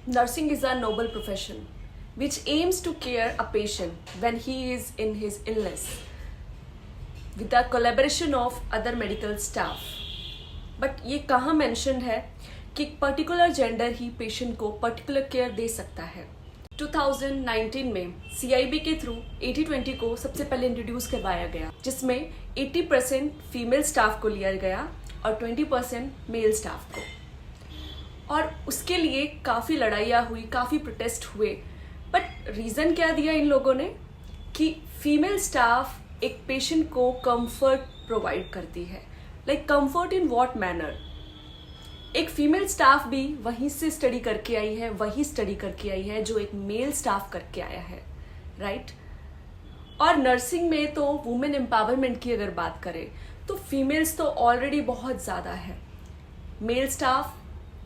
Nursing is a noble profession which aims to care a patient when he is in his illness with the collaboration of other medical staff. But ये कहाँ mentioned है कि particular gender ही patient को particular care दे सकता है। 2019 में CIB के through 80-20 को सबसे पहले इंट्रोड्यूस करवाया गया, जिसमें 80% फीमेल स्टाफ को लिया गया और 20% मेल स्टाफ को। और उसके लिए काफ़ी लड़ाइयाँ हुई, काफ़ी प्रोटेस्ट हुए, बट रीज़न क्या दिया इन लोगों ने कि फीमेल स्टाफ एक पेशेंट को कंफर्ट प्रोवाइड करती है। Like comfort in what manner? एक फीमेल स्टाफ भी वहीं से स्टडी करके आई है, वही स्टडी करके आई है जो एक मेल स्टाफ करके आया है, राइट? और नर्सिंग में तो वुमेन एम्पावरमेंट की अगर बात करें तो फीमेल्स तो ऑलरेडी बहुत ज़्यादा है, मेल स्टाफ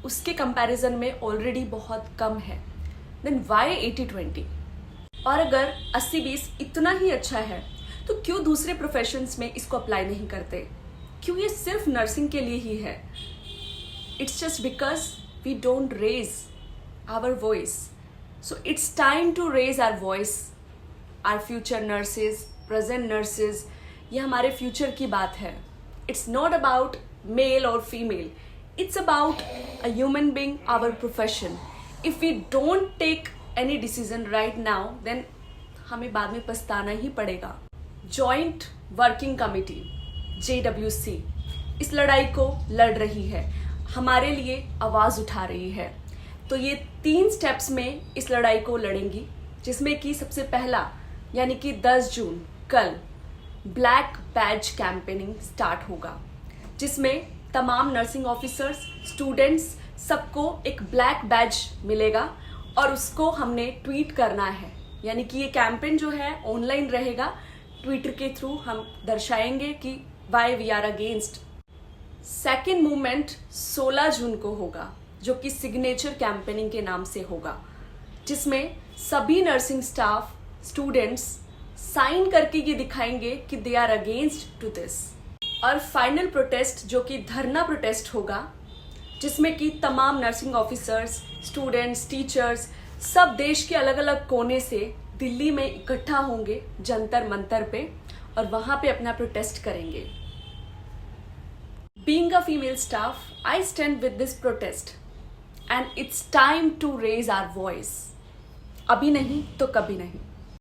उसके कंपैरिजन में ऑलरेडी बहुत कम है। Then why 80-20? और अगर 80-20 इतना ही अच्छा है तो क्यों दूसरे प्रोफेशंस में इसको अप्लाई नहीं करते? क्यों ये सिर्फ नर्सिंग के लिए ही है? It's just because we don't raise our voice. So it's time to raise our voice. Our future nurses, present nurses, ये हमारे फ्यूचर की बात है। इट्स नॉट अबाउट मेल और female, it's about a human being, our profession. If we don't take any decision right now, then हमें बाद में पछताना ही पड़ेगा। जॉइंट वर्किंग कमिटी JWC इस लड़ाई को लड़ रही है, हमारे लिए आवाज़ उठा रही है। तो ये 3 स्टेप्स में इस लड़ाई को लड़ेंगी, जिसमें कि सबसे पहला यानी कि 10 जून कल ब्लैक बैज कैंपेनिंग स्टार्ट होगा, जिसमें तमाम नर्सिंग ऑफिसर्स, स्टूडेंट्स सबको एक ब्लैक बैज मिलेगा और उसको हमने ट्वीट करना है। यानी कि ये कैंपेन जो है ऑनलाइन रहेगा, ट्विटर के थ्रू हम दर्शाएंगे कि why we are against. Second movement 16 जून को होगा, जो कि सिग्नेचर कैंपेनिंग के नाम से होगा, जिसमें सभी नर्सिंग स्टाफ, स्टूडेंट्स साइन करके ये दिखाएंगे कि they are against to this. और फाइनल प्रोटेस्ट जो कि धरना प्रोटेस्ट होगा, जिसमें कि तमाम नर्सिंग ऑफिसर्स, स्टूडेंट्स, टीचर्स सब देश के अलग अलग कोने से दिल्ली में इकट्ठा होंगे जंतर मंतर पे और वहां पे अपना प्रोटेस्ट करेंगे। Being a female staff, I stand with this protest and it's time to raise our voice. अभी नहीं तो कभी नहीं।